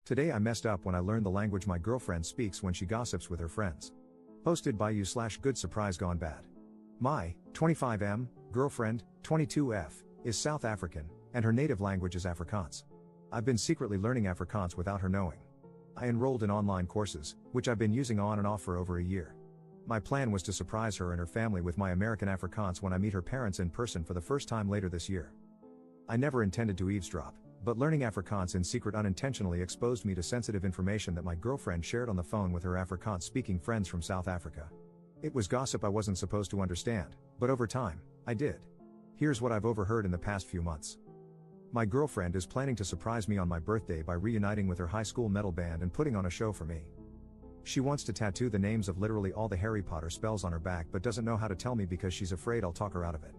Today I messed up when I learned the language my girlfriend speaks when she gossips with her friends. Posted by you/good surprise gone bad. My 25M girlfriend, 22F, is South African, and her native language is Afrikaans. I've been secretly learning Afrikaans without her knowing. I enrolled in online courses, which I've been using on and off for over a year. My plan was to surprise her and her family with my American Afrikaans when I meet her parents in person for the first time later this year. I never intended to eavesdrop, but learning Afrikaans in secret unintentionally exposed me to sensitive information that my girlfriend shared on the phone with her Afrikaans-speaking friends from South Africa. It was gossip I wasn't supposed to understand, but over time, I did. Here's what I've overheard in the past few months. My girlfriend is planning to surprise me on my birthday by reuniting with her high school metal band and putting on a show for me. She wants to tattoo the names of literally all the Harry Potter spells on her back but doesn't know how to tell me because she's afraid I'll talk her out of it.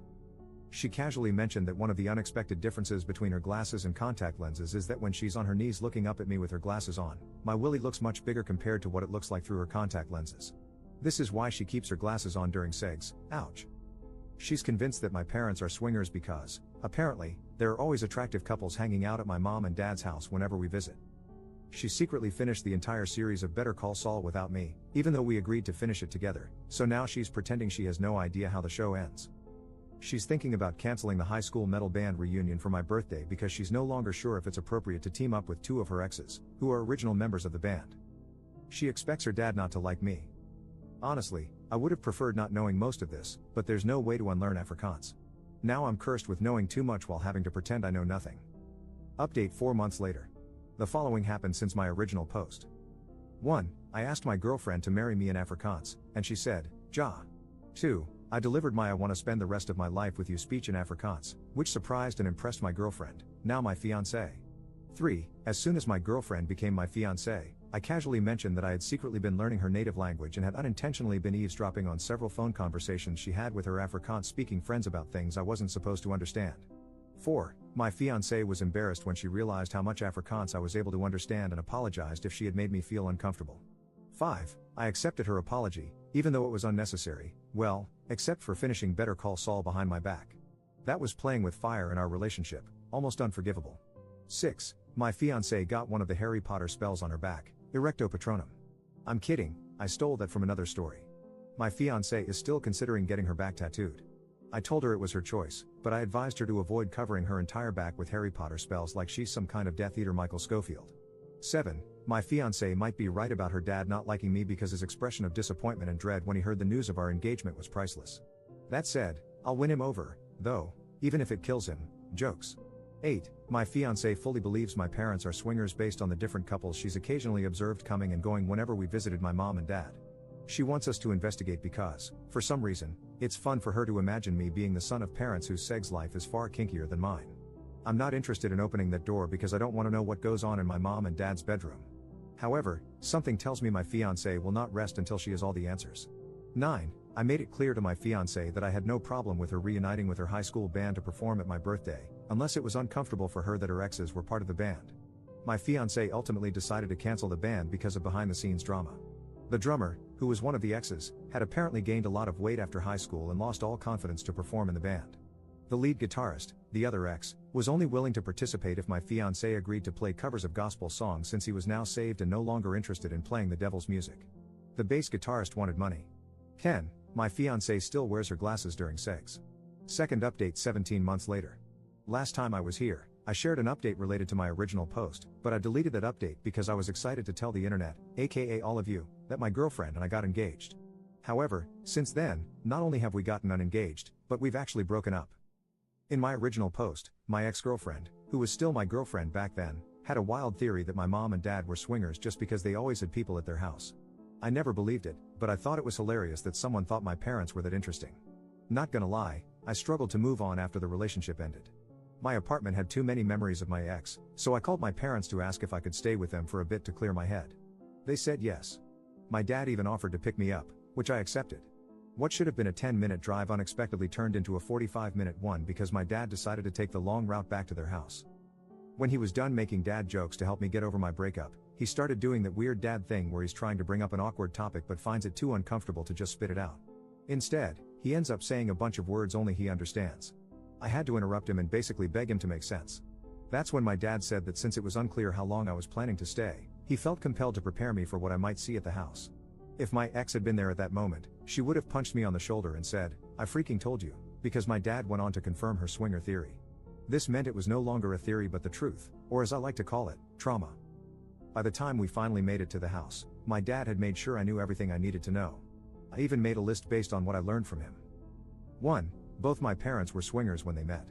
She casually mentioned that one of the unexpected differences between her glasses and contact lenses is that when she's on her knees looking up at me with her glasses on, my willy looks much bigger compared to what it looks like through her contact lenses. This is why she keeps her glasses on during segs. Ouch. She's convinced that my parents are swingers because, apparently, there are always attractive couples hanging out at my mom and dad's house whenever we visit. She secretly finished the entire series of Better Call Saul without me, even though we agreed to finish it together, so now she's pretending she has no idea how the show ends. She's thinking about canceling the high school metal band reunion for my birthday because she's no longer sure if it's appropriate to team up with two of her exes, who are original members of the band. She expects her dad not to like me. Honestly, I would have preferred not knowing most of this, but there's no way to unlearn Afrikaans. Now I'm cursed with knowing too much while having to pretend I know nothing. Update 4 months later. The following happened since my original post. 1. I asked my girlfriend to marry me in Afrikaans, and she said, ja. 2. I delivered my "I want to spend the rest of my life with you" speech in Afrikaans, which surprised and impressed my girlfriend, now my fiancée. 3. As soon as my girlfriend became my fiancée, I casually mentioned that I had secretly been learning her native language and had unintentionally been eavesdropping on several phone conversations she had with her Afrikaans-speaking friends about things I wasn't supposed to understand. 4. My fiancée was embarrassed when she realized how much Afrikaans I was able to understand and apologized if she had made me feel uncomfortable. 5. I accepted her apology, even though it was unnecessary, well, except for finishing Better Call Saul behind my back. That was playing with fire in our relationship, almost unforgivable. 6. My fiancée got one of the Harry Potter spells on her back, Erecto Patronum. I'm kidding, I stole that from another story. My fiancée is still considering getting her back tattooed. I told her it was her choice, but I advised her to avoid covering her entire back with Harry Potter spells like she's some kind of Death Eater Michael Scofield. 7. My fiancée might be right about her dad not liking me because his expression of disappointment and dread when he heard the news of our engagement was priceless. That said, I'll win him over, though, even if it kills him. Jokes. 8. My fiancée fully believes my parents are swingers based on the different couples she's occasionally observed coming and going whenever we visited my mom and dad. She wants us to investigate because, for some reason, it's fun for her to imagine me being the son of parents whose sex life is far kinkier than mine. I'm not interested in opening that door because I don't want to know what goes on in my mom and dad's bedroom. However, something tells me my fiancée will not rest until she has all the answers. 9. I made it clear to my fiancée that I had no problem with her reuniting with her high school band to perform at my birthday, unless it was uncomfortable for her that her exes were part of the band. My fiancée ultimately decided to cancel the band because of behind-the-scenes drama. The drummer, who was one of the exes, had apparently gained a lot of weight after high school and lost all confidence to perform in the band. The lead guitarist, the other ex, was only willing to participate if my fiancé agreed to play covers of gospel songs since he was now saved and no longer interested in playing the devil's music. The bass guitarist wanted money. 10. My fiancé still wears her glasses during sex. Second update 17 months later. Last time I was here, I shared an update related to my original post, but I deleted that update because I was excited to tell the internet, aka all of you, that my girlfriend and I got engaged. However, since then, not only have we gotten unengaged, but we've actually broken up. In my original post, my ex-girlfriend, who was still my girlfriend back then, had a wild theory that my mom and dad were swingers just because they always had people at their house. I never believed it, but I thought it was hilarious that someone thought my parents were that interesting. Not gonna lie, I struggled to move on after the relationship ended. My apartment had too many memories of my ex, so I called my parents to ask if I could stay with them for a bit to clear my head. They said yes. My dad even offered to pick me up, which I accepted. What should have been a 10-minute drive unexpectedly turned into a 45-minute one because my dad decided to take the long route back to their house. When he was done making dad jokes to help me get over my breakup, he started doing that weird dad thing where he's trying to bring up an awkward topic but finds it too uncomfortable to just spit it out. Instead, he ends up saying a bunch of words only he understands. I had to interrupt him and basically beg him to make sense. That's when my dad said that since it was unclear how long I was planning to stay, he felt compelled to prepare me for what I might see at the house. If my ex had been there at that moment, she would have punched me on the shoulder and said, "I freaking told you," because my dad went on to confirm her swinger theory. This meant it was no longer a theory but the truth, or as I like to call it, trauma. By the time we finally made it to the house, my dad had made sure I knew everything I needed to know. I even made a list based on what I learned from him. 1. Both my parents were swingers when they met.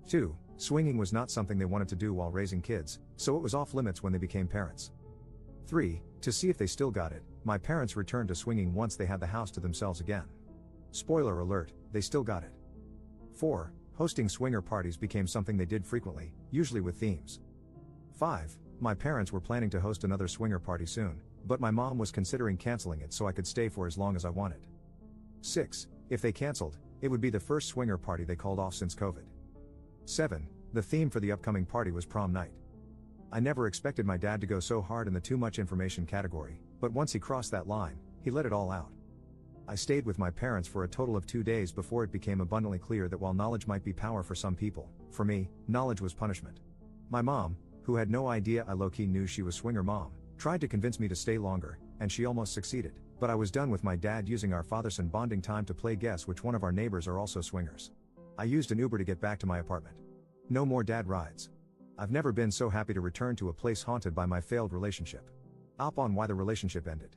2. Swinging was not something they wanted to do while raising kids, so it was off limits when they became parents. 3. To see if they still got it, my parents returned to swinging once they had the house to themselves again. Spoiler alert, they still got it. 4. Hosting swinger parties became something they did frequently, usually with themes. 5. My parents were planning to host another swinger party soon, but my mom was considering canceling it so I could stay for as long as I wanted. 6. If they canceled, it would be the first swinger party they called off since COVID. 7. The theme for the upcoming party was prom night. I never expected my dad to go so hard in the too much information category, but once he crossed that line, he let it all out. I stayed with my parents for a total of 2 days before it became abundantly clear that while knowledge might be power for some people, for me, knowledge was punishment. My mom, who had no idea I low-key knew she was swinger mom, tried to convince me to stay longer, and she almost succeeded, but I was done with my dad using our father-son bonding time to play guess which one of our neighbors are also swingers. I used an Uber to get back to my apartment. No more dad rides. I've never been so happy to return to a place haunted by my failed relationship. Up on why the relationship ended.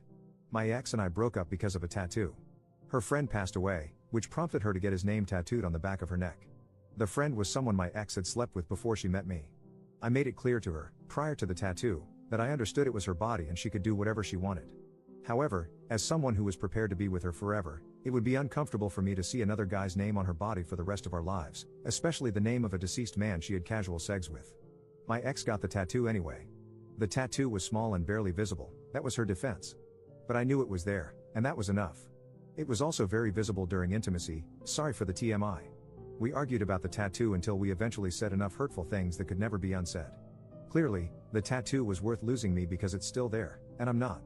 My ex and I broke up because of a tattoo. Her friend passed away, which prompted her to get his name tattooed on the back of her neck. The friend was someone my ex had slept with before she met me. I made it clear to her, prior to the tattoo, that I understood it was her body and she could do whatever she wanted. However, as someone who was prepared to be with her forever, it would be uncomfortable for me to see another guy's name on her body for the rest of our lives, especially the name of a deceased man she had casual sex with. My ex got the tattoo anyway. The tattoo was small and barely visible, that was her defense. But I knew it was there, and that was enough. It was also very visible during intimacy, sorry for the TMI. We argued about the tattoo until we eventually said enough hurtful things that could never be unsaid. Clearly, the tattoo was worth losing me because it's still there, and I'm not.